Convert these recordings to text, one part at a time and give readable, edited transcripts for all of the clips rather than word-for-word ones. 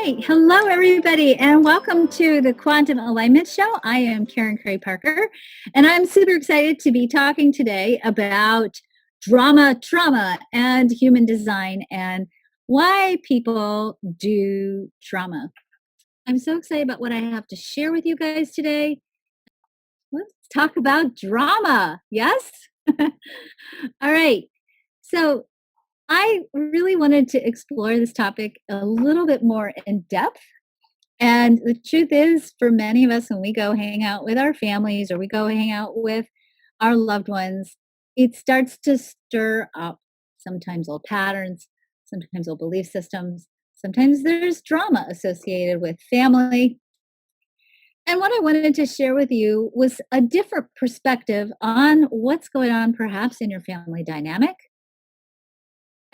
right. Hello, everybody, and welcome to the Quantum Alignment Show. I am Karen Cray Parker, and I'm super excited to be talking today about drama, trauma, and human design and why people do trauma. I'm so excited about what I have to share with you guys today. Let's talk about drama. Yes? All right. So, I really wanted to explore this topic a little bit more in depth. And the truth is, for many of us, when we go hang out with our families or we go hang out with our loved ones, it starts to stir up sometimes old patterns, sometimes old belief systems. Sometimes there's drama associated with family. And what I wanted to share with you was a different perspective on what's going on, perhaps in your family dynamic,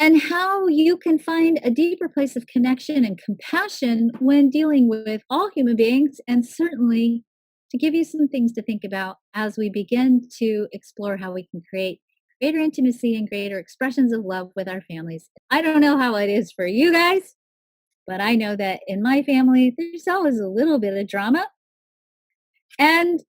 and how you can find a deeper place of connection and compassion when dealing with all human beings, and certainly to give you some things to think about as we begin to explore how we can create greater intimacy and greater expressions of love with our families. I don't know how it is for you guys, but I know that in my family, there's always a little bit of drama. And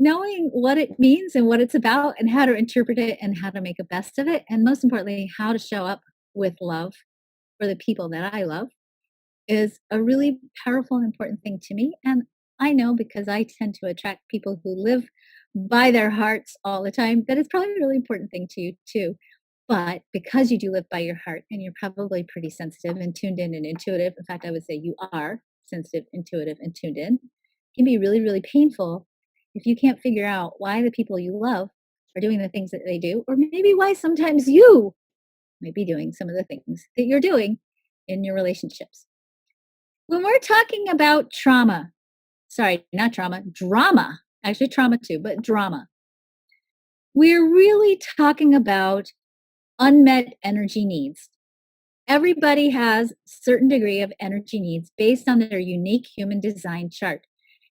knowing what it means and what it's about and how to interpret it and how to make a best of it, and most importantly, how to show up with love for the people that I love is a really powerful and important thing to me. And I know because I tend to attract people who live by their hearts all the time, that it's probably a really important thing to you too. But because you do live by your heart and you're probably pretty sensitive and tuned in and intuitive, in fact, I would say you are sensitive, intuitive, and tuned in, it can be really, really painful if you can't figure out why the people you love are doing the things that they do, or maybe why sometimes you might be doing some of the things that you're doing in your relationships. When we're talking about trauma, sorry, not trauma, drama, actually trauma too, but drama, we're really talking about unmet energy needs. Everybody has a certain degree of energy needs based on their unique human design chart.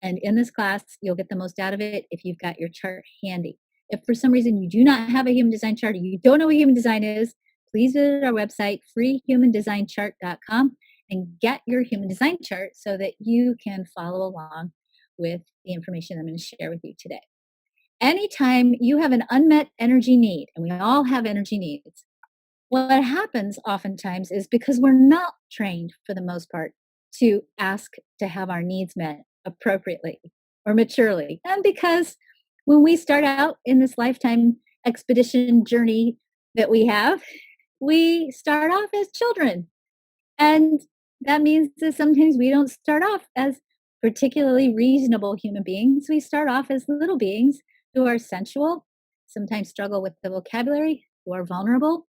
And in this class, you'll get the most out of it if you've got your chart handy. If for some reason you do not have a human design chart or you don't know what human design is, please visit our website, freehumandesignchart.com, and get your human design chart so that you can follow along with the information I'm going to share with you today. Anytime you have an unmet energy need, and we all have energy needs, what happens oftentimes is because we're not trained for the most part to ask to have our needs met appropriately or maturely. And because when we start out in this lifetime expedition journey that we start off as children. And that means that sometimes we don't start off as particularly reasonable human beings. We start off as little beings who are sensual, sometimes struggle with the vocabulary, who are vulnerable,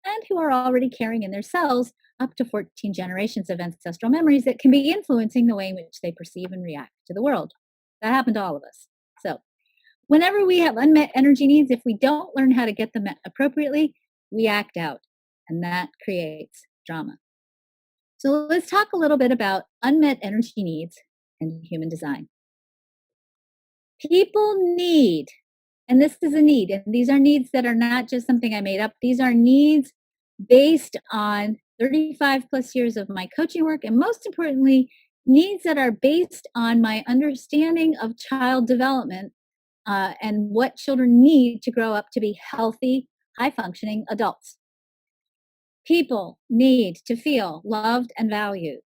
and who are already carrying in their cells up to 14 generations of ancestral memories that can be influencing the way in which they perceive and react to the world. That happened to all of us. So, whenever we have unmet energy needs, if we don't learn how to get them met appropriately, we act out, and that creates drama. So, let's talk a little bit about unmet energy needs and human design. People need, and this is a need, and these are needs that are not just something I made up, these are needs based on 35 plus years of my coaching work, and most importantly, needs that are based on my understanding of child development and what children need to grow up to be healthy, high functioning adults. People need to feel loved and valued.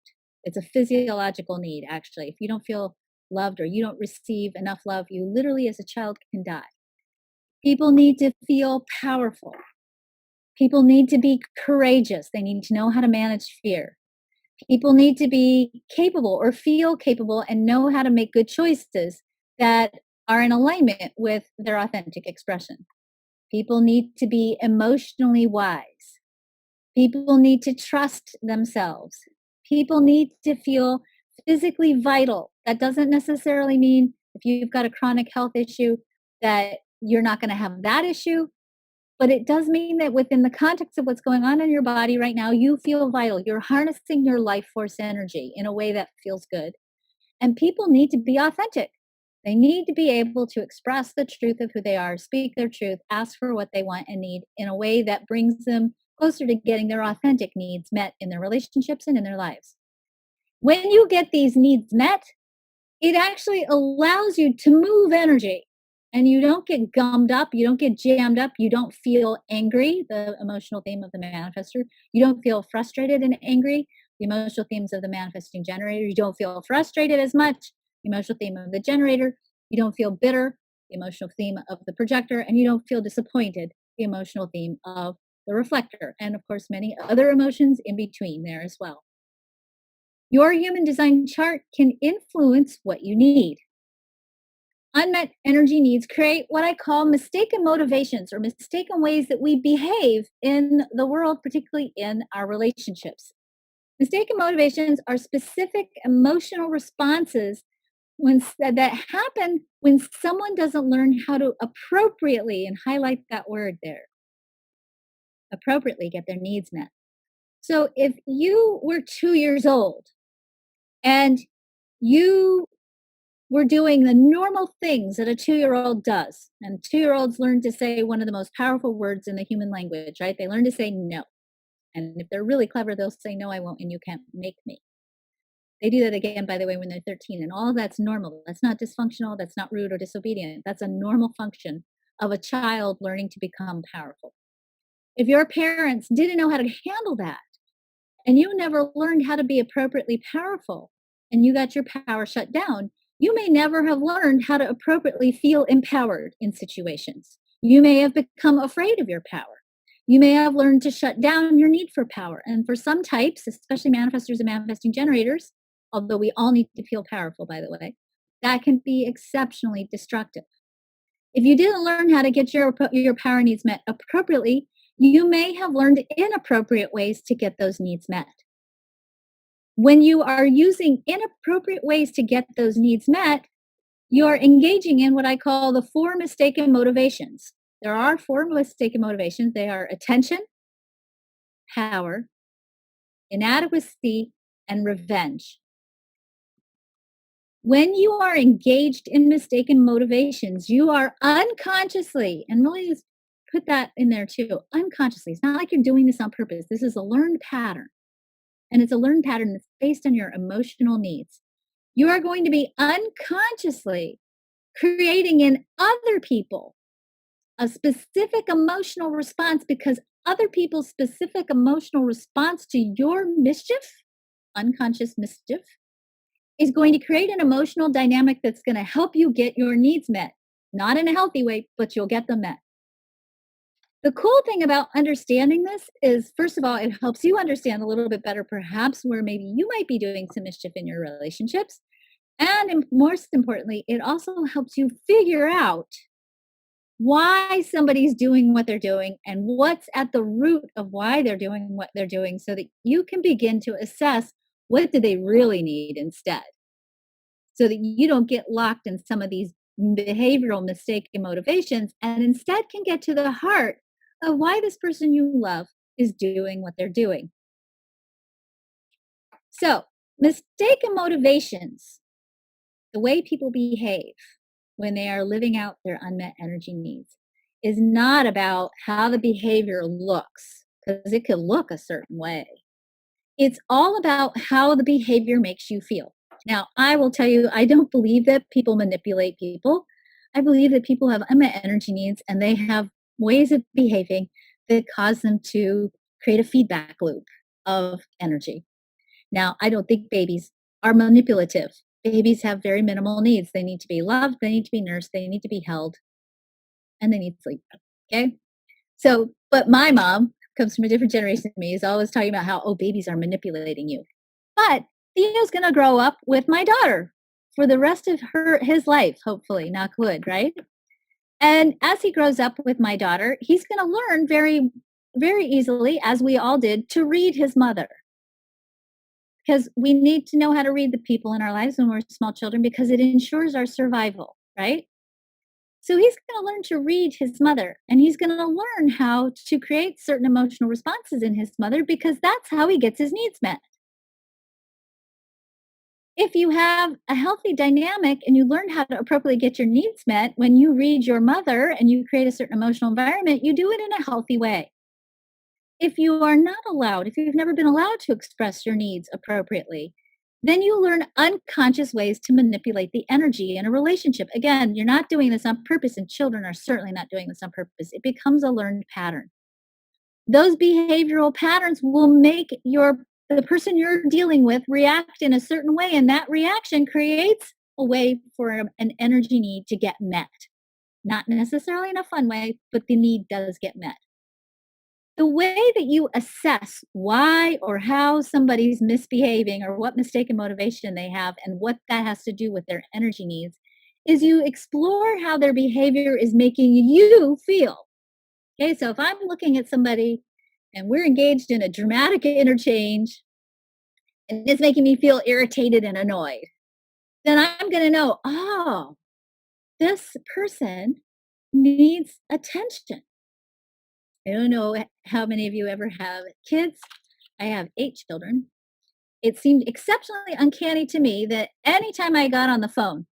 It's a physiological need, actually. If you don't feel loved or you don't receive enough love, you literally, as a child, can die. People need to feel powerful. People need to be courageous. They need to know how to manage fear. People need to be capable or feel capable and know how to make good choices that are in alignment with their authentic expression. People need to be emotionally wise. People need to trust themselves. People need to feel physically vital. That doesn't necessarily mean if you've got a chronic health issue that you're not going to have that issue. But it does mean that within the context of what's going on in your body right now, you feel vital. You're harnessing your life force energy in a way that feels good. And people need to be authentic. They need to be able to express the truth of who they are, speak their truth, ask for what they want and need in a way that brings them closer to getting their authentic needs met in their relationships and in their lives. When you get these needs met, it actually allows you to move energy and you don't get gummed up, you don't get jammed up, you don't feel angry, the emotional theme of the manifester. You don't feel frustrated and angry, the emotional themes of the manifesting generator. You don't feel frustrated as much, the emotional theme of the generator. You don't feel bitter, the emotional theme of the projector, and you don't feel disappointed, the emotional theme of the reflector. And of course, many other emotions in between there as well. Your human design chart can influence what you need. Unmet energy needs create what I call mistaken motivations or mistaken ways that we behave in the world, particularly in our relationships. Mistaken motivations are specific emotional responses that happen when someone doesn't learn how to appropriately, and highlight that word there, appropriately get their needs met. So if you were 2 years old and you we're doing the normal things that a 2-year-old does. And 2-year-olds learn to say one of the most powerful words in the human language, right? They learn to say no. And if they're really clever, they'll say, no, I won't, and you can't make me. They do that again, by the way, when they're 13, and all that's normal. That's not dysfunctional. That's not rude or disobedient. That's a normal function of a child learning to become powerful. If your parents didn't know how to handle that, and you never learned how to be appropriately powerful, and you got your power shut down, you may never have learned how to appropriately feel empowered in situations. You may have become afraid of your power. You may have learned to shut down your need for power. And for some types, especially manifestors and manifesting generators, although we all need to feel powerful, by the way, that can be exceptionally destructive. If you didn't learn how to get your power needs met appropriately, you may have learned inappropriate ways to get those needs met. When you are using inappropriate ways to get those needs met, you are engaging in what I call the 4 mistaken motivations. There are 4 mistaken motivations. They are attention, power, inadequacy, and revenge. When you are engaged in mistaken motivations, you are unconsciously, and really put that in there too, unconsciously. It's not like you're doing this on purpose. This is a learned pattern. And it's a learned pattern that's based on your emotional needs. You are going to be unconsciously creating in other people a specific emotional response because other people's specific emotional response to your mischief, unconscious mischief, is going to create an emotional dynamic that's going to help you get your needs met. Not in a healthy way, but you'll get them met. The cool thing about understanding this is, first of all, it helps you understand a little bit better, perhaps where maybe you might be doing some mischief in your relationships. And most importantly, it also helps you figure out why somebody's doing what they're doing and what's at the root of why they're doing what they're doing so that you can begin to assess what do they really need instead. So that you don't get locked in some of these behavioral mistaken motivations and instead can get to the heart of why this person you love is doing what they're doing. So, mistaken motivations, the way people behave when they are living out their unmet energy needs, is not about how the behavior looks, because it could look a certain way. It's all about how the behavior makes you feel. Now, I will tell you, I don't believe that people manipulate people. I believe that people have unmet energy needs and they have ways of behaving that cause them to create a feedback loop of energy. Now, I don't think babies are manipulative. Babies have very minimal needs. They need to be loved, they need to be nursed, they need to be held, and they need sleep. Okay? So, but my mom comes from a different generation than me, is always talking about how, oh, babies are manipulating you. But Theo's going to grow up with my daughter for the rest of his life, hopefully, knock wood, right? And as he grows up with my daughter, he's going to learn very, very easily, as we all did, to read his mother. Because we need to know how to read the people in our lives when we're small children because it ensures our survival, right? So he's going to learn to read his mother and he's going to learn how to create certain emotional responses in his mother because that's how he gets his needs met. If you have a healthy dynamic and you learn how to appropriately get your needs met, when you read your mother and you create a certain emotional environment, you do it in a healthy way. If you are not allowed, if you've never been allowed to express your needs appropriately, Then you learn unconscious ways to manipulate the energy in a relationship. Again, you're not doing this on purpose, and children are certainly not doing this on purpose. It becomes a learned pattern. Those behavioral patterns will make the person you're dealing with react in a certain way, and that reaction creates a way for an energy need to get met. Not necessarily in a fun way, but the need does get met. The way that you assess why or how somebody's misbehaving or what mistaken motivation they have and what that has to do with their energy needs is you explore how their behavior is making you feel. Okay, so if I'm looking at somebody and we're engaged in a dramatic interchange and it's making me feel irritated and annoyed, then I'm going to know, oh, this person needs attention. I don't know how many of you ever have kids. I have 8 children. It seemed exceptionally uncanny to me that anytime I got on the phone,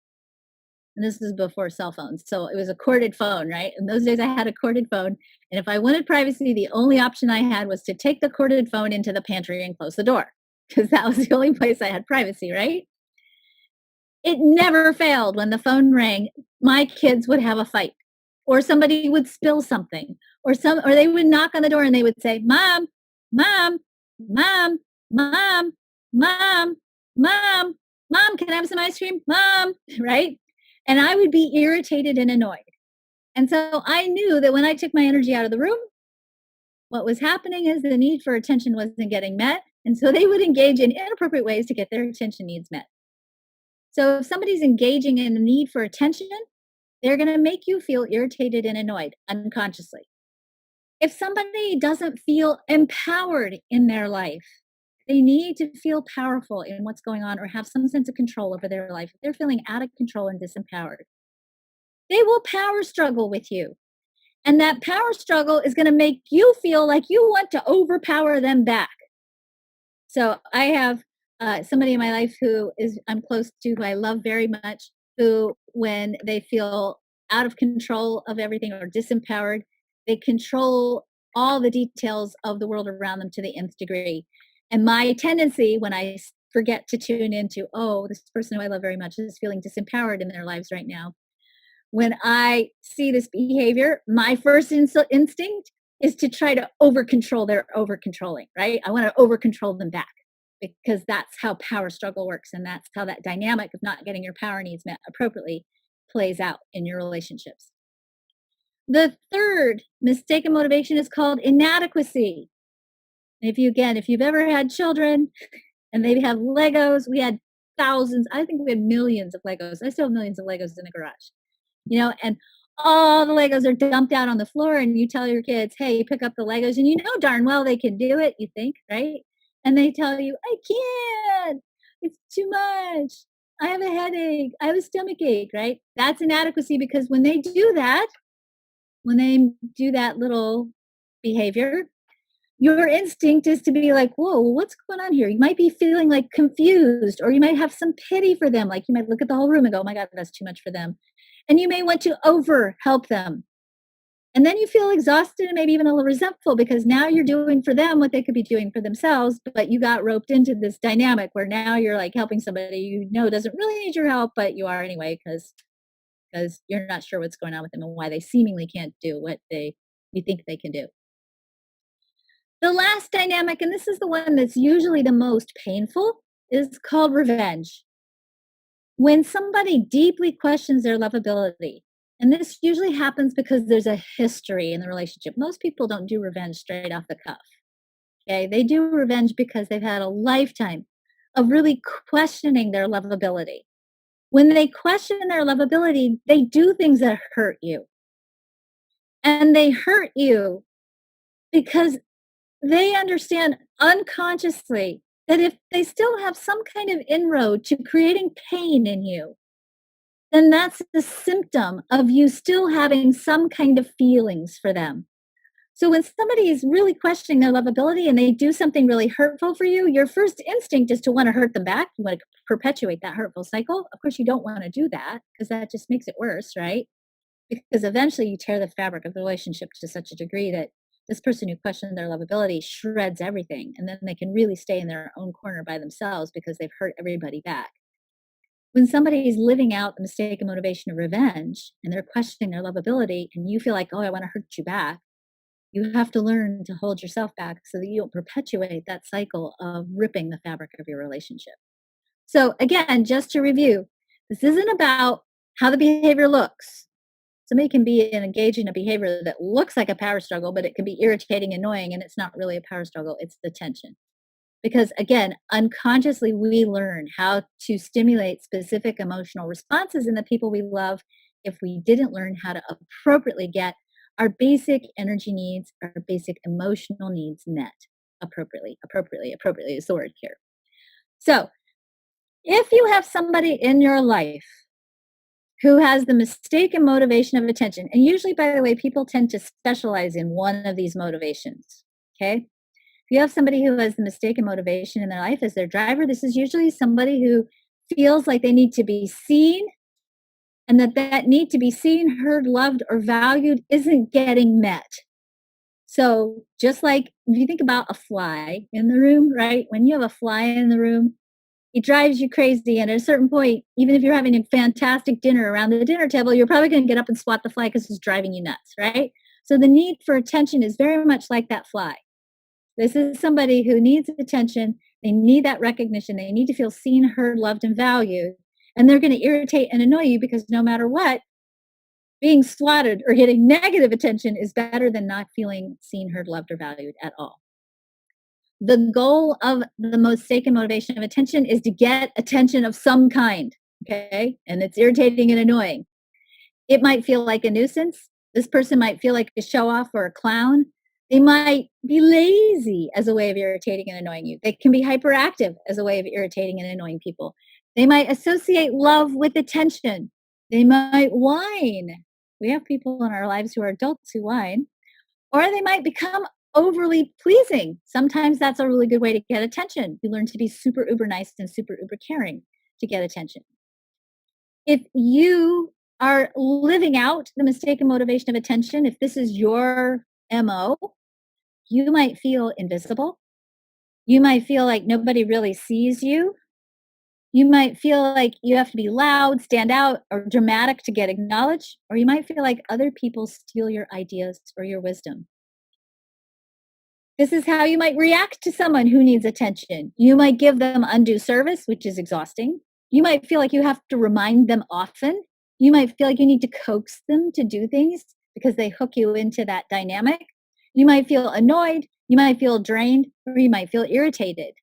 and this is before cell phones, so it was a corded phone, right? In those days, I had a corded phone. And if I wanted privacy, the only option I had was to take the corded phone into the pantry and close the door because that was the only place I had privacy, right? It never failed when the phone rang, my kids would have a fight or somebody would spill something or they would knock on the door and they would say, "Mom, mom, mom, mom, mom, mom, mom, can I have some ice cream? Mom," right? And I would be irritated and annoyed. And so I knew that when I took my energy out of the room, what was happening is the need for attention wasn't getting met. And so they would engage in inappropriate ways to get their attention needs met. So if somebody's engaging in the need for attention, they're going to make you feel irritated and annoyed unconsciously. If somebody doesn't feel empowered in their life, they need to feel powerful in what's going on or have some sense of control over their life. If they're feeling out of control and disempowered, they will power struggle with you. And that power struggle is going to make you feel like you want to overpower them back. So I have somebody in my life I'm close to, who I love very much, who, when they feel out of control of everything or disempowered, they control all the details of the world around them to the nth degree. And my tendency when I forget to tune into, oh, this person who I love very much is feeling disempowered in their lives right now. When I see this behavior, my first instinct is to try to over control their over controlling, right? I want to over control them back because that's how power struggle works. And that's how that dynamic of not getting your power needs met appropriately plays out in your relationships. The third mistaken motivation is called inadequacy. And if you've ever had children and they have Legos, we had thousands, I think we had millions of Legos. I still have millions of Legos in the garage, and all the Legos are dumped out on the floor and you tell your kids, hey, pick up the Legos and you know darn well they can do it, you think, right? And they tell you, I can't, it's too much. I have a headache. I have a stomach ache, right? That's inadequacy because when they do that little behavior, your instinct is to be like, whoa, what's going on here? You might be feeling like confused, or you might have some pity for them. Like you might look at the whole room and go, oh my God, that's too much for them. And you may want to over help them. And then you feel exhausted and maybe even a little resentful because now you're doing for them what they could be doing for themselves, but you got roped into this dynamic where now you're like helping somebody you know doesn't really need your help, but you are anyway because you're not sure what's going on with them and why they seemingly can't do what you think they can do. The last dynamic, and this is the one that's usually the most painful, is called revenge. When somebody deeply questions their lovability, and this usually happens because there's a history in the relationship. Most people don't do revenge straight off the cuff. Okay, they do revenge because they've had a lifetime of really questioning their lovability. When they question their lovability, they do things that hurt you. And they hurt you because they understand unconsciously that if they still have some kind of inroad to creating pain in you, then that's the symptom of you still having some kind of feelings for them. So when somebody is really questioning their lovability and they do something really hurtful for you, your first instinct is to want to hurt them back. You want to perpetuate that hurtful cycle. Of course, you don't want to do that because that just makes it worse, right? Because eventually you tear the fabric of the relationship to such a degree that This person who questions their lovability shreds everything, and then they can really stay in their own corner by themselves because they've hurt everybody back. When somebody is living out the mistaken motivation of revenge and they're questioning their lovability, and you feel like, oh, I want to hurt you back, you have to learn to hold yourself back so that you don't perpetuate that cycle of ripping the fabric of your relationship. So, again, just to review, this isn't about how the behavior looks. Somebody can be engaged in a behavior that looks like a power struggle, but it can be irritating, annoying, and it's not really a power struggle, it's the tension. Because again, unconsciously, we learn how to stimulate specific emotional responses in the people we love if we didn't learn how to appropriately get our basic energy needs, our basic emotional needs met appropriately. Appropriately is the word here. So, if you have somebody in your life who has the mistaken motivation of attention, and usually, by the way, people tend to specialize in one of these motivations, okay? If you have somebody who has the mistaken motivation in their life as their driver, this is usually somebody who feels like they need to be seen, and that need to be seen, heard, loved, or valued isn't getting met. So just like if you think about a fly in the room, right? When you have a fly in the room, it drives you crazy. And at a certain point, even if you're having a fantastic dinner around the dinner table, you're probably going to get up and swat the fly because it's driving you nuts, right? So the need for attention is very much like that fly. This is somebody who needs attention. They need that recognition. They need to feel seen, heard, loved, and valued. And they're going to irritate and annoy you because no matter what, being swatted or getting negative attention is better than not feeling seen, heard, loved, or valued at all. The goal of the mistaken motivation of attention is to get attention of some kind, okay? And it's irritating and annoying. It might feel like a nuisance. This person might feel like a show off or a clown. They might be lazy as a way of irritating and annoying you. They can be hyperactive as a way of irritating and annoying people. They might associate love with attention. They might whine. We have people in our lives who are adults who whine. Or they might become overly pleasing. Sometimes that's a really good way to get attention. You learn to be super uber nice and super uber caring to get attention. If you are living out the mistaken motivation of attention, if this is your MO, you might feel invisible. You might feel like nobody really sees you. You might feel like you have to be loud, stand out, or dramatic to get acknowledged. Or you might feel like other people steal your ideas or your wisdom. This is how you might react to someone who needs attention. You might give them undue service, which is exhausting. You might feel like you have to remind them often. You might feel like you need to coax them to do things because they hook you into that dynamic. You might feel annoyed. You might feel drained, or you might feel irritated.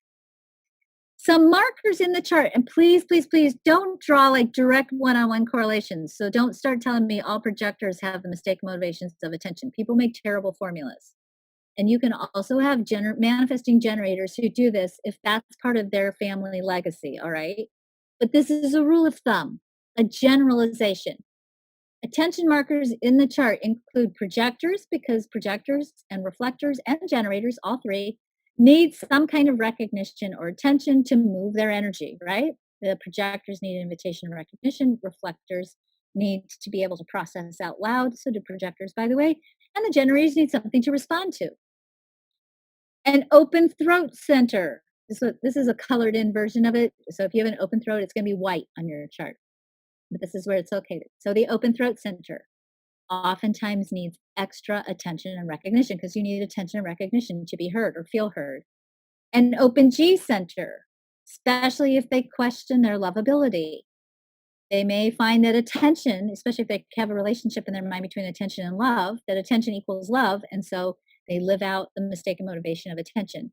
Some markers in the chart, and please, please, please don't draw like direct one-on-one correlations. So don't start telling me all projectors have the mistaken motivations of attention. People make terrible formulas. And you can also have manifesting generators who do this if that's part of their family legacy, all right? But this is a rule of thumb, a generalization. Attention markers in the chart include projectors because projectors and reflectors and generators, all three, need some kind of recognition or attention to move their energy, right? The projectors need invitation and recognition. Reflectors need to be able to process out loud. So do projectors, by the way. And the generators need something to respond to. An open throat center. This is a colored in version of it. So if you have an open throat, it's going to be white on your chart. But this is where it's located. So the open throat center oftentimes needs extra attention and recognition because you need attention and recognition to be heard or feel heard. An open G center, especially if they question their lovability. They may find that attention, especially if they have a relationship in their mind between attention and love, that attention equals love. And so they live out the mistaken motivation of attention.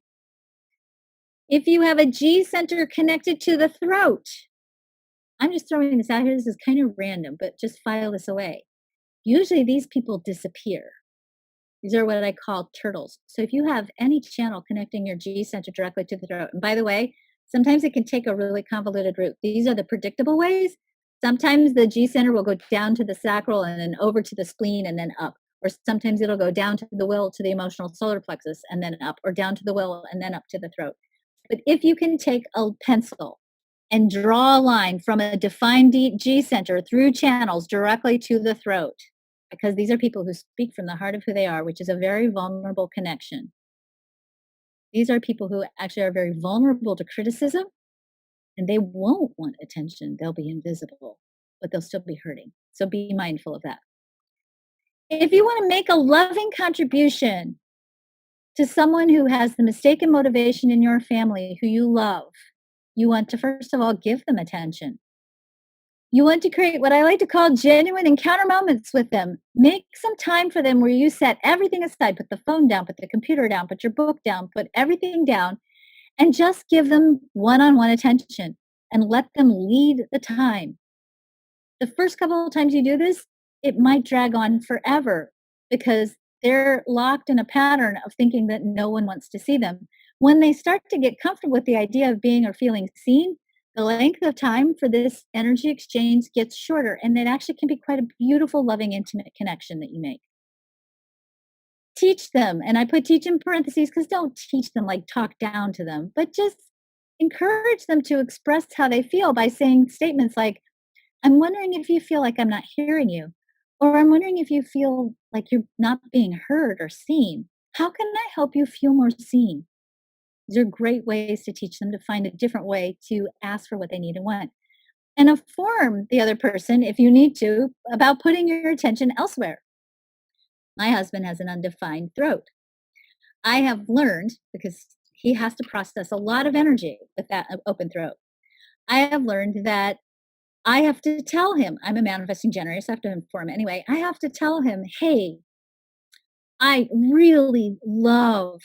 If you have a G center connected to the throat, I'm just throwing this out here. This is kind of random, but just file this away. Usually these people disappear. These are what I call turtles. So if you have any channel connecting your G center directly to the throat, and by the way, sometimes it can take a really convoluted route. These are the predictable ways. Sometimes the G center will go down to the sacral and then over to the spleen and then up. Or sometimes it'll go down to the will to the emotional solar plexus and then up, or down to the will and then up to the throat. But if you can take a pencil and draw a line from a defined G center through channels directly to the throat, because these are people who speak from the heart of who they are, which is a very vulnerable connection. These are people who actually are very vulnerable to criticism, and they won't want attention. They'll be invisible, but they'll still be hurting. So be mindful of that. If you want to make a loving contribution to someone who has the mistaken motivation in your family who you love, you want to first of all give them attention. You want to create what I like to call genuine encounter moments with them. Make some time for them where you set everything aside, put the phone down, put the computer down, put your book down, put everything down, and just give them one on one attention and let them lead the time. The first couple of times you do this, it might drag on forever because they're locked in a pattern of thinking that no one wants to see them. When they start to get comfortable with the idea of being or feeling seen, the length of time for this energy exchange gets shorter, and it actually can be quite a beautiful, loving, intimate connection that you make. Teach them, and I put teach in parentheses because don't teach them like talk down to them, but just encourage them to express how they feel by saying statements like, I'm wondering if you feel like I'm not hearing you, or I'm wondering if you feel like you're not being heard or seen. How can I help you feel more seen? These are great ways to teach them to find a different way to ask for what they need and want. And inform the other person, if you need to, about putting your attention elsewhere. My husband has an undefined throat. I have learned, because he has to process a lot of energy with that open throat, I have learned that I have to tell him, I'm a manifesting generator, so I have to inform anyway. I have to tell him, hey, I really love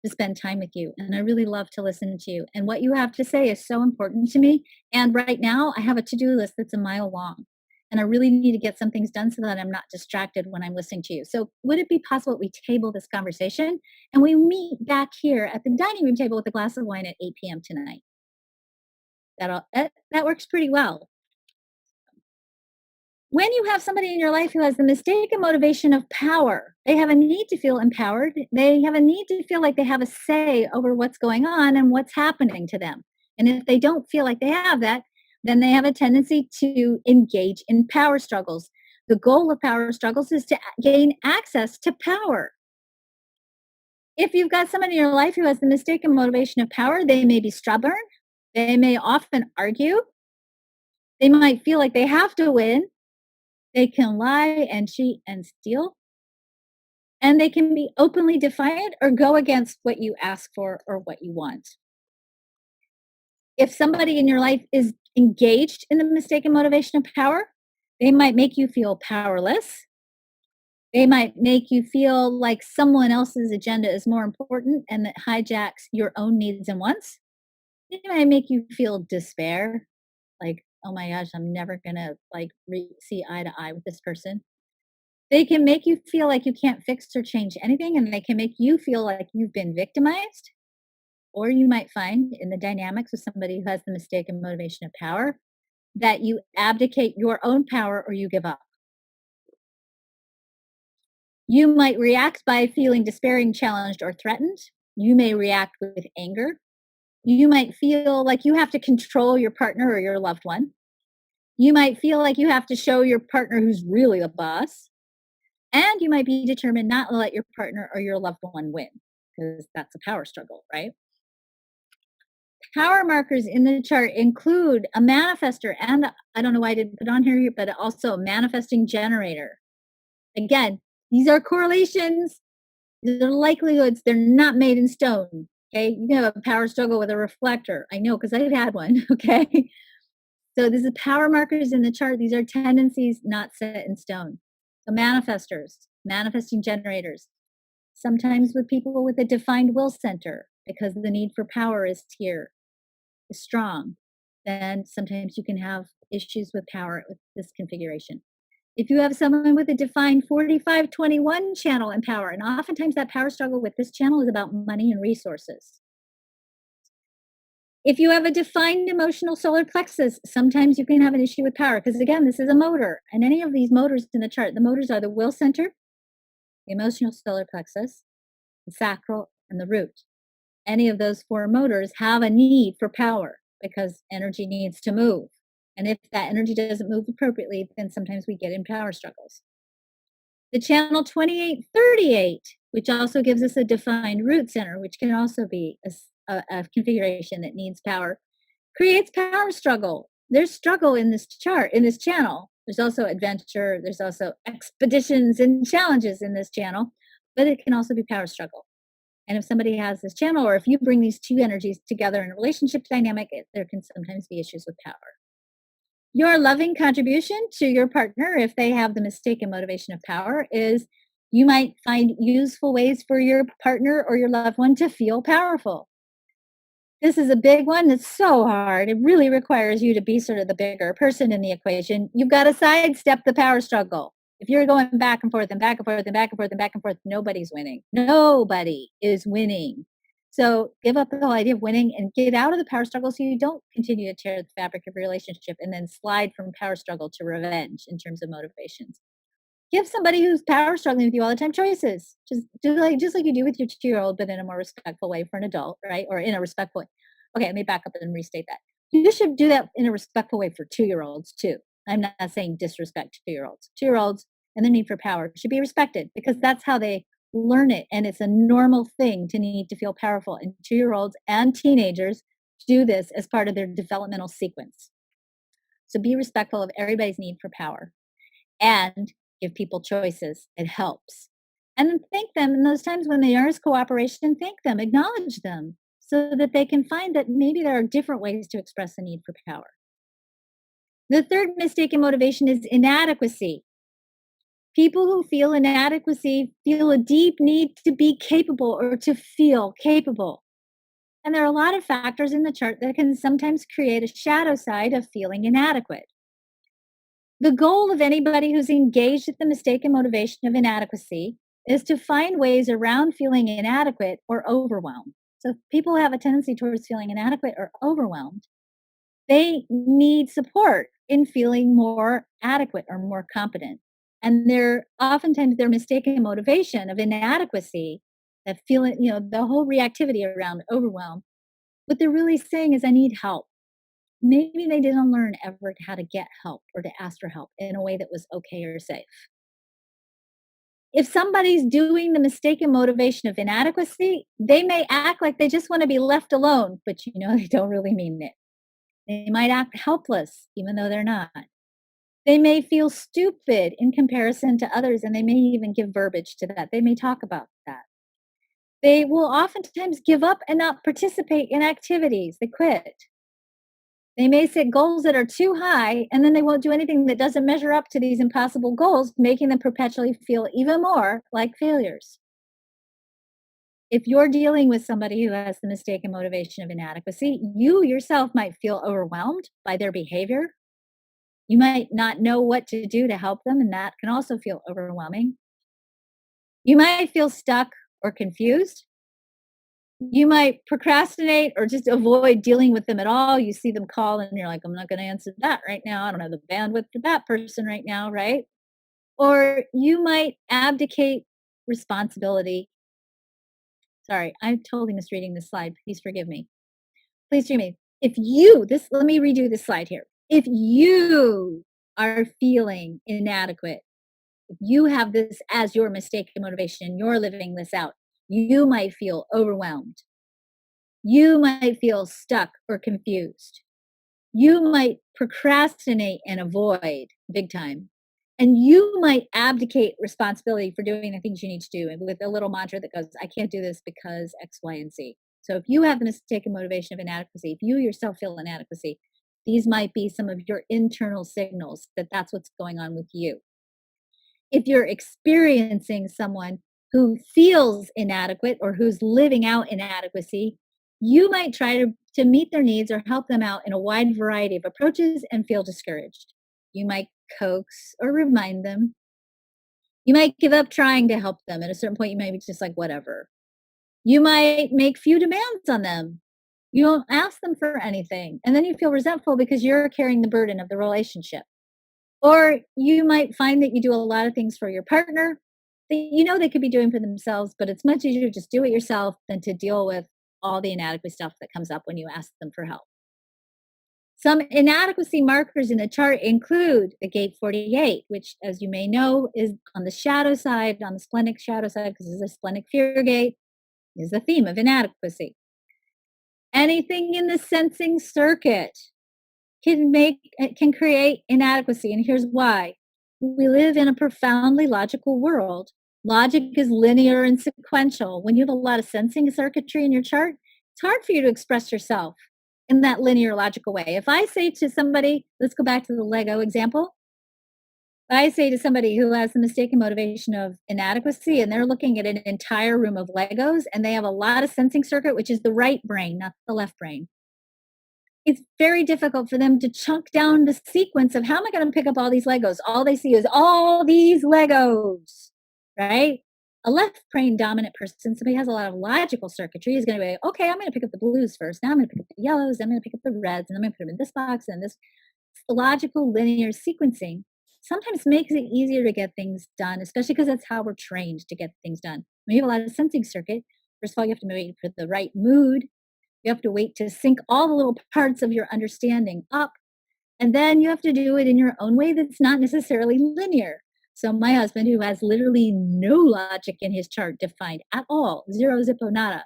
to spend time with you, and I really love to listen to you. And what you have to say is so important to me. And right now, I have a to do list that's a mile long. And I really need to get some things done so that I'm not distracted when I'm listening to you. So, would it be possible that we table this conversation and we meet back here at the dining room table with a glass of wine at 8 p.m. tonight? That works pretty well. When you have somebody in your life who has the mistaken motivation of power, they have a need to feel empowered. They have a need to feel like they have a say over what's going on and what's happening to them. And if they don't feel like they have that, then they have a tendency to engage in power struggles. The goal of power struggles is to gain access to power. If you've got somebody in your life who has the mistaken motivation of power, they may be stubborn. They may often argue. They might feel like they have to win. They can lie and cheat and steal, and they can be openly defiant or go against what you ask for or what you want. If somebody in your life is engaged in the mistaken motivation of power, they might make you feel powerless. They might make you feel like someone else's agenda is more important and that hijacks your own needs and wants. They might make you feel despair, like, oh my gosh, I'm never gonna see eye to eye with this person. They can make you feel like you can't fix or change anything, and they can make you feel like you've been victimized. Or you might find in the dynamics with somebody who has the mistaken motivation of power that you abdicate your own power or you give up. You might react by feeling despairing, challenged, or threatened. You may react with anger. You might feel like you have to control your partner or your loved one. You might feel like you have to show your partner who's really the boss. And you might be determined not to let your partner or your loved one win, because that's a power struggle, right? Power markers in the chart include a manifester, and I don't know why I didn't put on here, but also a manifesting generator. Again, these are correlations, they're likelihoods, they're not made in stone. Okay, you can have a power struggle with a reflector. I know because I've had one. Okay, so this is power markers in the chart. These are tendencies not set in stone. So manifestors, manifesting generators, sometimes with people with a defined will center, because the need for power is here, is strong. Then sometimes you can have issues with power with this configuration. If you have someone with a defined 4521 channel in power, and oftentimes that power struggle with this channel is about money and resources. If you have a defined emotional solar plexus, sometimes you can have an issue with power because, again, this is a motor. And any of these motors in the chart, the motors are the will center, the emotional solar plexus, the sacral, and the root. Any of those four motors have a need for power because energy needs to move. And if that energy doesn't move appropriately, then sometimes we get in power struggles. The channel 2838, which also gives us a defined root center, which can also be a configuration that needs power, creates power struggle. There's struggle in this chart, in this channel. There's also adventure, there's also expeditions and challenges in this channel, but it can also be power struggle. And if somebody has this channel, or if you bring these two energies together in a relationship dynamic, there can sometimes be issues with power. Your loving contribution to your partner, if they have the mistaken motivation of power, is you might find useful ways for your partner or your loved one to feel powerful. This is a big one. It's so hard. It really requires you to be sort of the bigger person in the equation. You've got to sidestep the power struggle. If you're going back and forth and back and forth and back and forth and back and forth, nobody's winning. Nobody is winning. So give up the whole idea of winning and get out of the power struggle so you don't continue to tear the fabric of your relationship and then slide from power struggle to revenge in terms of motivations. Give somebody who's power struggling with you all the time choices. Just like you do with your 2-year-old, but in a more respectful way for an adult, right? Or in a respectful way. Okay, let me back up and restate that. You should do that in a respectful way for 2-year-olds too. I'm not saying disrespect 2-year-olds. 2-year-olds and the need for power should be respected because that's how they learn it. And it's a normal thing to need to feel powerful. And 2-year-olds and teenagers do this as part of their developmental sequence. So be respectful of everybody's need for power and give people choices. It helps. And then thank them in those times when there is cooperation, thank them, acknowledge them so that they can find that maybe there are different ways to express the need for power. The third mistaken motivation is inadequacy. People who feel inadequacy feel a deep need to be capable or to feel capable. And there are a lot of factors in the chart that can sometimes create a shadow side of feeling inadequate. The goal of anybody who's engaged with the mistaken motivation of inadequacy is to find ways around feeling inadequate or overwhelmed. So if people have a tendency towards feeling inadequate or overwhelmed, they need support in feeling more adequate or more competent. And oftentimes their mistaken motivation of inadequacy, that feeling, the whole reactivity around overwhelm, what they're really saying is, I need help. Maybe they didn't learn ever how to get help or to ask for help in a way that was okay or safe. If somebody's doing the mistaken motivation of inadequacy, they may act like they just want to be left alone, but they don't really mean it. They might act helpless, even though they're not. They may feel stupid in comparison to others, and they may even give verbiage to that. They may talk about that. They will oftentimes give up and not participate in activities. They quit. They may set goals that are too high, and then they won't do anything that doesn't measure up to these impossible goals, making them perpetually feel even more like failures. If you're dealing with somebody who has the mistaken motivation of inadequacy, you yourself might feel overwhelmed by their behavior. You might not know what to do to help them, and that can also feel overwhelming. You might feel stuck or confused. You might procrastinate or just avoid dealing with them at all. You see them call and you're like, I'm not going to answer that right now. I don't have the bandwidth for that person right now, right? Or you might abdicate responsibility. Sorry, I'm totally misreading this slide. Please forgive me. Please forgive me. Let me redo this slide here. If you are feeling inadequate, if you have this as your mistaken motivation and you're living this out, you might feel overwhelmed. You might feel stuck or confused. You might procrastinate and avoid big time. And you might abdicate responsibility for doing the things you need to do with a little mantra that goes, I can't do this because X, Y, and Z. So if you have the mistaken motivation of inadequacy, if you yourself feel inadequacy, these might be some of your internal signals that that's what's going on with you. If you're experiencing someone who feels inadequate or who's living out inadequacy, you might try to meet their needs or help them out in a wide variety of approaches and feel discouraged. You might coax or remind them. You might give up trying to help them. At a certain point, you might be just like, whatever. You might make few demands on them. You don't ask them for anything. And then you feel resentful because you're carrying the burden of the relationship. Or you might find that you do a lot of things for your partner that they could be doing for themselves, but it's much easier to just do it yourself than to deal with all the inadequate stuff that comes up when you ask them for help. Some inadequacy markers in the chart include the gate 48, which, as you may know, is on the shadow side, on the splenic shadow side, because it's a splenic fear gate, is the theme of inadequacy. Anything in the sensing circuit can create inadequacy, and here's why. We live in a profoundly logical world. Logic is linear and sequential. When you have a lot of sensing circuitry in your chart, it's hard for you to express yourself in that linear logical way. If I say to somebody, let's go back to the Lego example. If I say to somebody who has the mistaken motivation of inadequacy and they're looking at an entire room of Legos and they have a lot of sensing circuit, which is the right brain, not the left brain, it's very difficult for them to chunk down the sequence of how am I going to pick up all these Legos? All they see is all these Legos, right? A left brain dominant person, somebody who has a lot of logical circuitry, is going to be, okay, I'm going to pick up the blues first. Now I'm going to pick up the yellows. I'm going to pick up the reds, and I'm going to put them in this box and this. Logical linear sequencing sometimes makes it easier to get things done, especially because that's how we're trained to get things done. When you have a lot of sensing circuit, first of all, you have to wait for the right mood. You have to wait to sync all the little parts of your understanding up. And then you have to do it in your own way that's not necessarily linear. So my husband, who has literally no logic in his chart defined at all, zero zippo nada,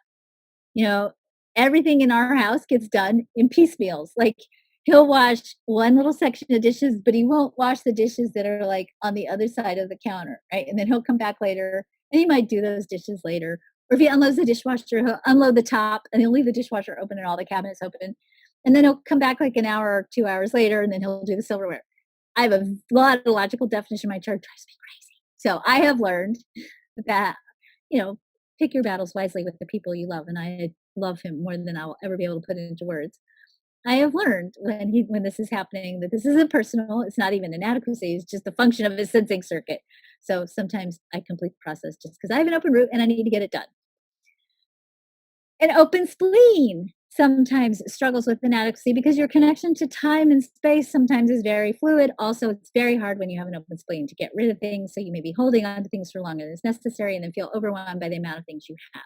you know, everything in our house gets done in piecemeals. Like he'll wash one little section of dishes, but he won't wash the dishes that are like on the other side of the counter, right? And then he'll come back later and he might do those dishes later. Or if he unloads the dishwasher, he'll unload the top and he'll leave the dishwasher open and all the cabinets open. And then he'll come back like an hour or 2 hours later and then he'll do the silverware. I have a lot of logical definition. My chart drives me crazy. So I have learned that, pick your battles wisely with the people you love. And I love him more than I'll ever be able to put it into words. I have learned when this is happening that this isn't personal. It's not even inadequacy. It's just a function of his sensing circuit. So sometimes I complete the process just because I have an open route and I need to get it done. An open spleen sometimes struggles with inadequacy because your connection to time and space sometimes is very fluid. Also, it's very hard when you have an open spleen to get rid of things. So you may be holding on to things for longer than is necessary and then feel overwhelmed by the amount of things you have.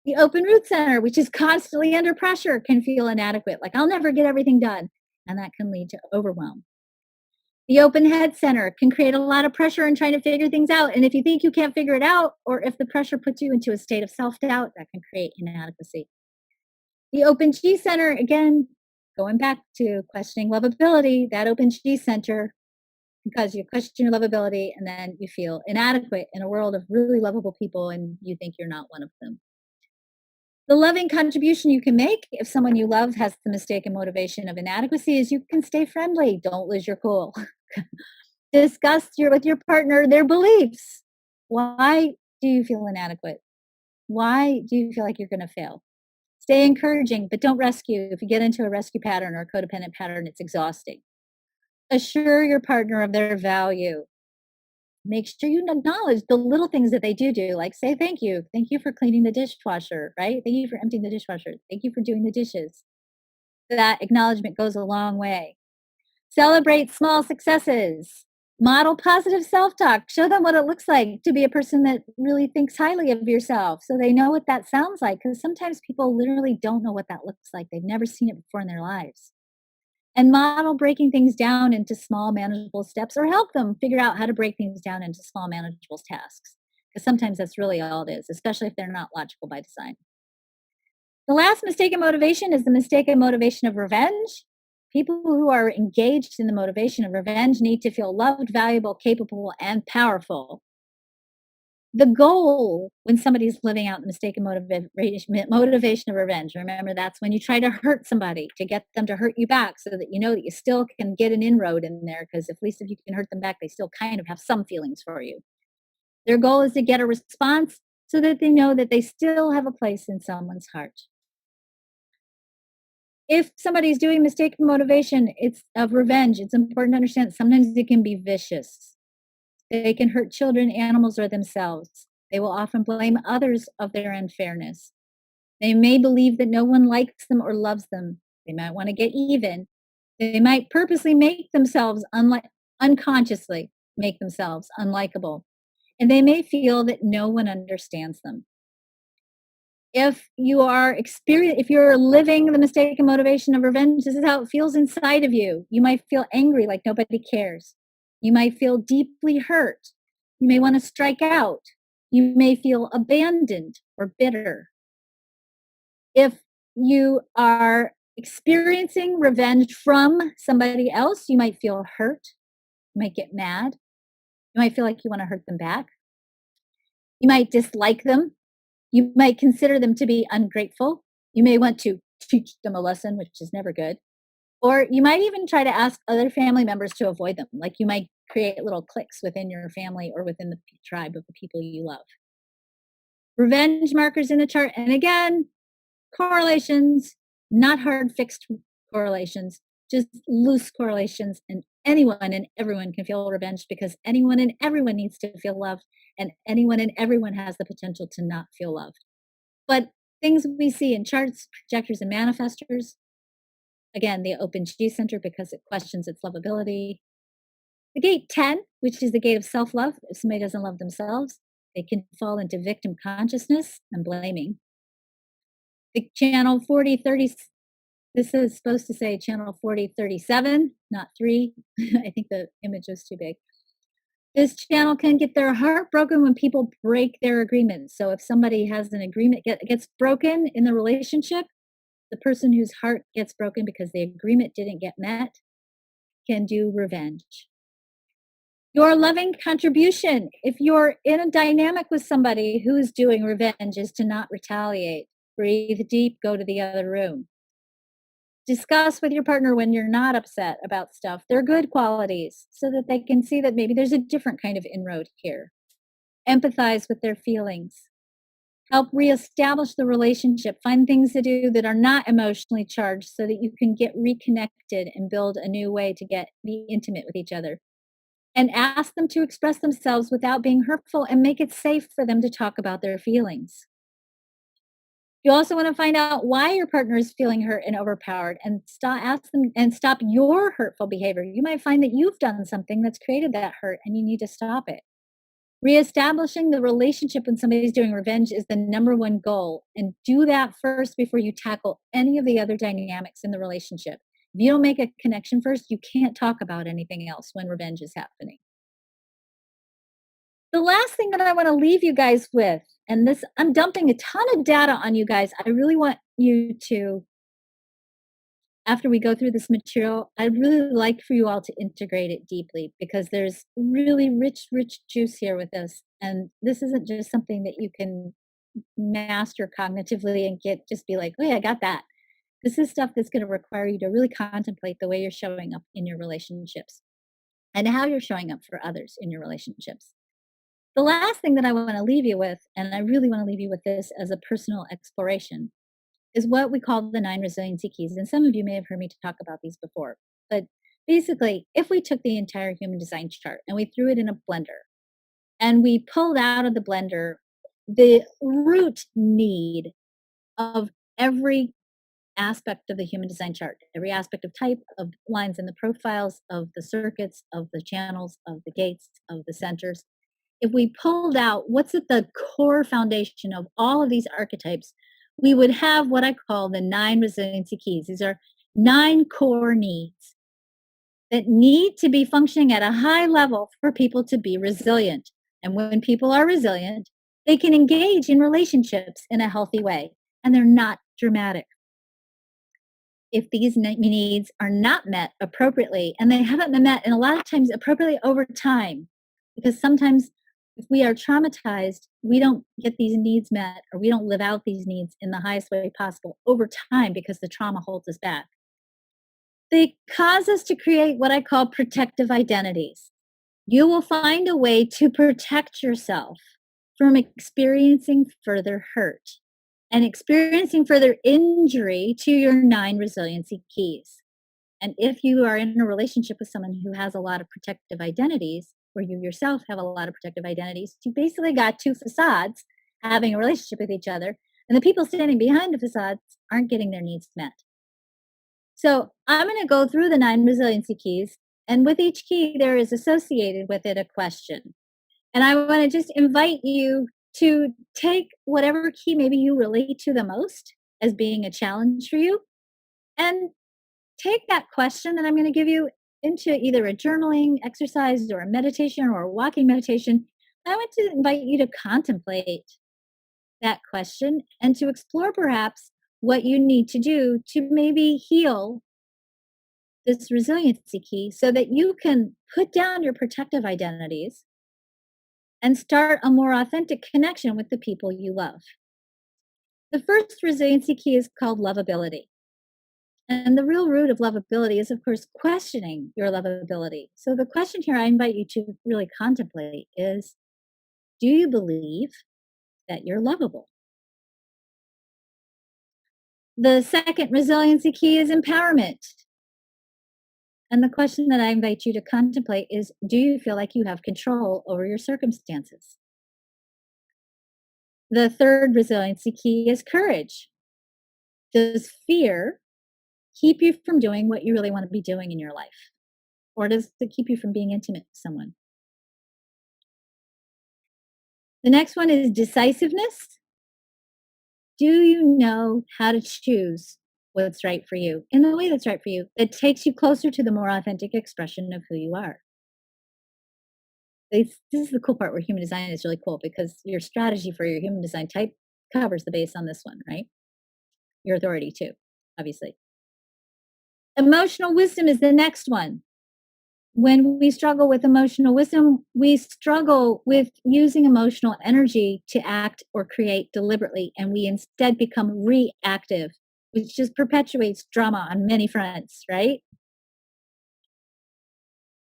The open root center, which is constantly under pressure, can feel inadequate. Like, I'll never get everything done. And that can lead to overwhelm. The open head center can create a lot of pressure in trying to figure things out. And if you think you can't figure it out, or if the pressure puts you into a state of self-doubt, that can create inadequacy. The open G center, again, going back to questioning lovability, that open G center, because you question your lovability and then you feel inadequate in a world of really lovable people and you think you're not one of them. The loving contribution you can make if someone you love has the mistaken motivation of inadequacy is you can stay friendly. Don't lose your cool. Discuss with your partner their beliefs. Why do you feel inadequate? Why do you feel like you're going to fail? Stay encouraging, but don't rescue. If you get into a rescue pattern or a codependent pattern, it's exhausting. Assure your partner of their value. Make sure you acknowledge the little things that they do, like say thank you. Thank you for cleaning the dishwasher, right? Thank you for emptying the dishwasher. Thank you for doing the dishes. That acknowledgement goes a long way. Celebrate small successes. Model positive self-talk. Show them what it looks like to be a person that really thinks highly of yourself so they know what that sounds like, because sometimes people literally don't know what that looks like. They've never seen it before in their lives. And model breaking things down into small manageable steps, or help them figure out how to break things down into small manageable tasks. Because sometimes that's really all it is, especially if they're not logical by design. The last mistaken motivation is the mistaken motivation of revenge. People who are engaged in the motivation of revenge need to feel loved, valuable, capable, and powerful. The goal when somebody's living out the mistaken motivation of revenge, remember that's when you try to hurt somebody to get them to hurt you back so that you know that you still can get an inroad in there, because at least if you can hurt them back, they still kind of have some feelings for you. Their goal is to get a response so that they know that they still have a place in someone's heart. If somebody's doing mistaken motivation, it's of revenge. It's important to understand that sometimes it can be vicious. They can hurt children, animals, or themselves. They will often blame others of their unfairness. They may believe that no one likes them or loves them. They might want to get even. They might purposely make themselves unconsciously make themselves unlikable. And they may feel that no one understands them. If you're living the mistaken motivation of revenge, this is how it feels inside of you. You might feel angry like nobody cares. You might feel deeply hurt. You may want to strike out. You may feel abandoned or bitter. If you are experiencing revenge from somebody else, you might feel hurt. You might get mad. You might feel like you want to hurt them back. You might dislike them. You might consider them to be ungrateful. You may want to teach them a lesson, which is never good. Or you might even try to ask other family members to avoid them. Like you might create little cliques within your family or within the tribe of the people you love. Revenge markers in the chart. And again, correlations, not hard fixed correlations, just loose correlations. And anyone and everyone can feel revenge because anyone and everyone needs to feel loved. And anyone and everyone has the potential to not feel loved. But things we see in charts, projectors, and manifestors, again, the open G center because it questions its lovability. The gate 10, which is the gate of self love. If somebody doesn't love themselves, they can fall into victim consciousness and blaming. The channel 4030, this is supposed to say channel 4037, not 3. I think the image was too big. This channel can get their heart broken when people break their agreements. So if somebody has an agreement gets broken in the relationship, the person whose heart gets broken because the agreement didn't get met can do revenge. Your loving contribution, if you're in a dynamic with somebody who's doing revenge, is to not retaliate. Breathe deep, go to the other room. Discuss with your partner when you're not upset about stuff. They're good qualities so that they can see that maybe there's a different kind of inroad here. Empathize with their feelings. Help reestablish the relationship. Find things to do that are not emotionally charged so that you can get reconnected and build a new way to be intimate with each other. And ask them to express themselves without being hurtful and make it safe for them to talk about their feelings. You also want to find out why your partner is feeling hurt and overpowered and ask them and stop your hurtful behavior. You might find that you've done something that's created that hurt and you need to stop it. Reestablishing the relationship when somebody's doing revenge is the number one goal. And do that first before you tackle any of the other dynamics in the relationship. If you don't make a connection first, you can't talk about anything else when revenge is happening. The last thing that I want to leave you guys with, and this, I'm dumping a ton of data on you guys. I really want you to, after we go through this material, I'd really like for you all to integrate it deeply because there's really rich, rich juice here with this. And this isn't just something that you can master cognitively and just be like, oh yeah, I got that. This is stuff that's going to require you to really contemplate the way you're showing up in your relationships and how you're showing up for others in your relationships. The last thing that I want to leave you with, and I really want to leave you with this as a personal exploration, is what we call the 9 resiliency keys. And some of you may have heard me talk about these before. But basically, if we took the entire human design chart and we threw it in a blender and we pulled out of the blender the root need of every aspect of the human design chart, every aspect of type, of lines in the profiles, of the circuits, of the channels, of the gates, of the centers, if we pulled out what's at the core foundation of all of these archetypes, we would have what I call the 9 resiliency keys. These are 9 core needs that need to be functioning at a high level for people to be resilient. And when people are resilient, they can engage in relationships in a healthy way, and they're not dramatic. If these needs are not met appropriately, and they haven't been met, and a lot of times appropriately over time, because sometimes if we are traumatized, we don't get these needs met or we don't live out these needs in the highest way possible over time because the trauma holds us back. They cause us to create what I call protective identities. You will find a way to protect yourself from experiencing further hurt and experiencing further injury to your 9 resiliency keys. And if you are in a relationship with someone who has a lot of protective identities, or you yourself have a lot of protective identities, you basically got 2 facades having a relationship with each other, and the people standing behind the facades aren't getting their needs met. So I'm going to go through the 9 resiliency keys, and with each key, there is associated with it a question. And I want to just invite you to take whatever key maybe you relate to the most as being a challenge for you and take that question that I'm going to give you into either a journaling exercise or a meditation or a walking meditation. I want to invite you to contemplate that question and to explore perhaps what you need to do to maybe heal this resiliency key so that you can put down your protective identities and start a more authentic connection with the people you love. The first resiliency key is called lovability. And the real root of lovability is, of course, questioning your lovability. So the question here I invite you to really contemplate is, do you believe that you're lovable? The second resiliency key is empowerment. And the question that I invite you to contemplate is, do you feel like you have control over your circumstances? The third resiliency key is courage. Does fear keep you from doing what you really want to be doing in your life? Or does it keep you from being intimate with someone? The next one is decisiveness. Do you know how to choose what's right for you in the way that's right for you that takes you closer to the more authentic expression of who you are? This is the cool part where human design is really cool because your strategy for your human design type covers the base on this one, right? Your authority too, obviously. Emotional wisdom is the next one. When we struggle with emotional wisdom, we struggle with using emotional energy to act or create deliberately, and we instead become reactive, which just perpetuates drama on many fronts, right?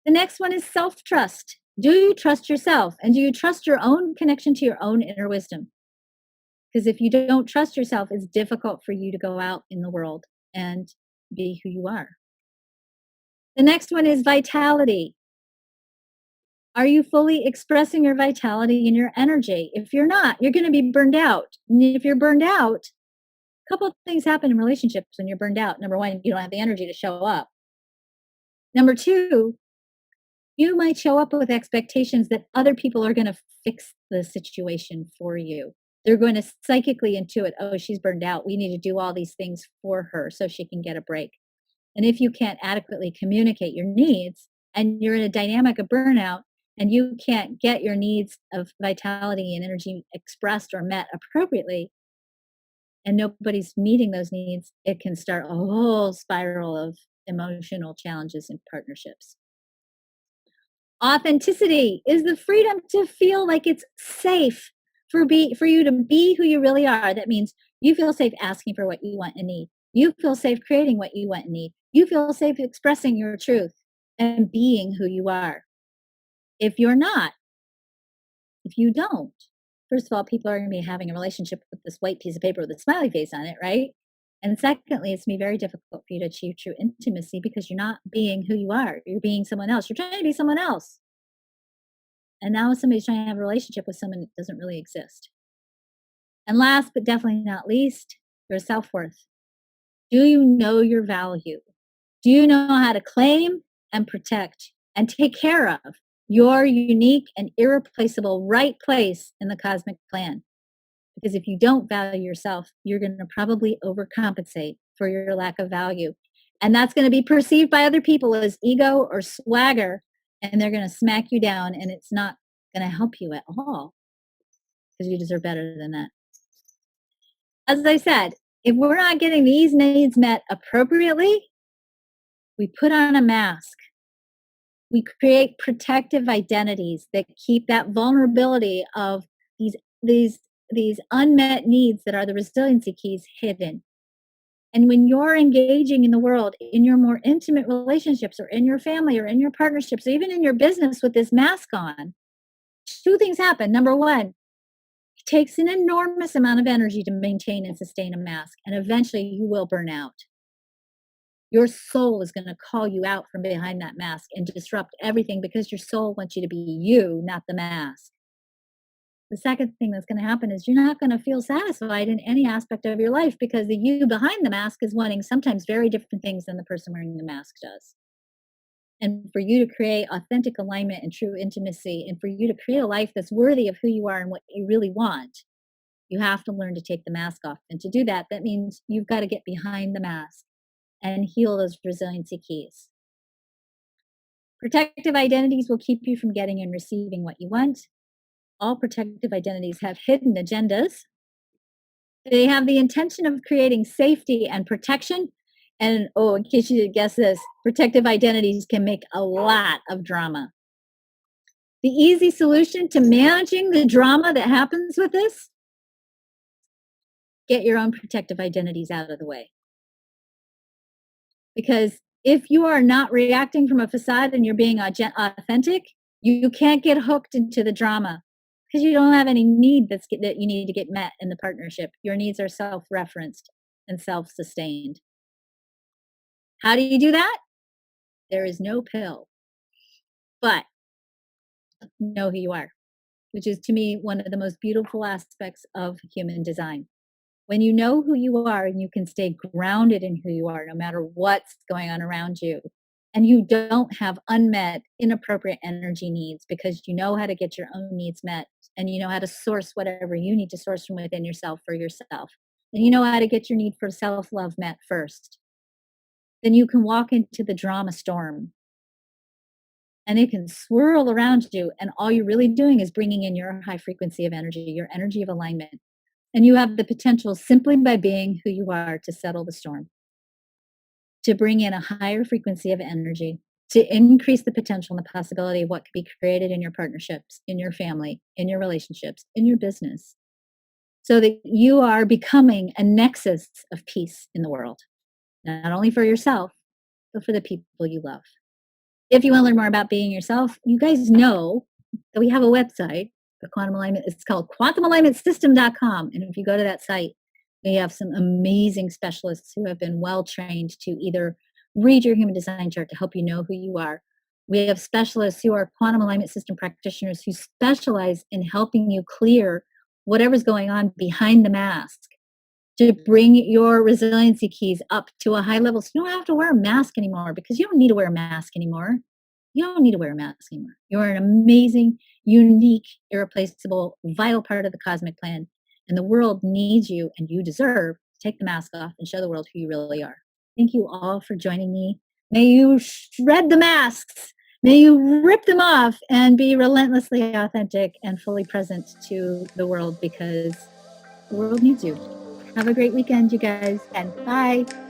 The next one is self trust. Do you trust yourself? And do you trust your own connection to your own inner wisdom? Because if you don't trust yourself, it's difficult for you to go out in the world and be who you are. The next one is vitality. Are you fully expressing your vitality and your energy? If you're not, you're going to be burned out. And if you're burned out, a couple of things happen in relationships when you're burned out. Number one, you don't have the energy to show up. Number two, you might show up with expectations that other people are going to fix the situation for you. They're going to psychically intuit, oh, she's burned out. We need to do all these things for her so she can get a break. And if you can't adequately communicate your needs and you're in a dynamic of burnout and you can't get your needs of vitality and energy expressed or met appropriately, and nobody's meeting those needs, it can start a whole spiral of emotional challenges in partnerships. Authenticity is the freedom to feel like it's safe for you to be who you really are. That means you feel safe asking for what you want and need. You feel safe creating what you want and need. You feel safe expressing your truth and being who you are. If you're not, if you don't, first of all, people are going to be having a relationship with this white piece of paper with a smiley face on it, right? And secondly, it's going to be very difficult for you to achieve true intimacy because you're not being who you are. You're being someone else. You're trying to be someone else. And now somebody's trying to have a relationship with someone that doesn't really exist. And last but definitely not least, your self-worth. Do you know your value? Do you know how to claim and protect and take care of your unique and irreplaceable right place in the cosmic plan? Because if you don't value yourself, you're going to probably overcompensate for your lack of value. And that's going to be perceived by other people as ego or swagger, and they're going to smack you down, and it's not going to help you at all because you deserve better than that. As I said, if we're not getting these needs met appropriately, we put on a mask. We create protective identities that keep that vulnerability of these unmet needs that are the resiliency keys hidden. And when you're engaging in the world, in your more intimate relationships or in your family or in your partnerships, or even in your business with this mask on, two things happen. Number one, it takes an enormous amount of energy to maintain and sustain a mask, and eventually you will burn out. Your soul is going to call you out from behind that mask and disrupt everything because your soul wants you to be you, not the mask. The second thing that's going to happen is you're not going to feel satisfied in any aspect of your life because the you behind the mask is wanting sometimes very different things than the person wearing the mask does. And for you to create authentic alignment and true intimacy, and for you to create a life that's worthy of who you are and what you really want, you have to learn to take the mask off. And to do that, that means you've got to get behind the mask and heal those resiliency keys. Protective identities will keep you from getting and receiving what you want. All protective identities have hidden agendas. They have the intention of creating safety and protection. And oh, in case you didn't guess this, protective identities can make a lot of drama. The easy solution to managing the drama that happens with this, get your own protective identities out of the way. Because if you are not reacting from a facade and you're being authentic, you can't get hooked into the drama because you don't have any need that you need to get met in the partnership. Your needs are self-referenced and self-sustained. How do you do that? There is no pill, but know who you are, which is to me one of the most beautiful aspects of human design. When you know who you are and you can stay grounded in who you are, no matter what's going on around you, and you don't have unmet, inappropriate energy needs because you know how to get your own needs met and you know how to source whatever you need to source from within yourself for yourself, and you know how to get your need for self love met first, then you can walk into the drama storm and it can swirl around you. And all you're really doing is bringing in your high frequency of energy, your energy of alignment. And you have the potential simply by being who you are to settle the storm, to bring in a higher frequency of energy, to increase the potential and the possibility of what could be created in your partnerships, in your family, in your relationships, in your business, so that you are becoming a nexus of peace in the world, not only for yourself, but for the people you love. If you want to learn more about being yourself, you guys know that we have a website for quantum alignment. It's called quantumalignmentsystem.com. And if you go to that site, we have some amazing specialists who have been well trained to either read your human design chart to help you know who you are. We have specialists who are quantum alignment system practitioners who specialize in helping you clear whatever's going on behind the mask, to bring your resiliency keys up to a high level so you don't have to wear a mask anymore, because you don't need to wear a mask anymore. You don't need to wear a mask anymore. You're an amazing, unique, irreplaceable, vital part of the cosmic plan. And the world needs you, and you deserve to take the mask off and show the world who you really are. Thank you all for joining me. May you shred the masks. May you rip them off and be relentlessly authentic and fully present to the world, because the world needs you. Have a great weekend, you guys, and bye.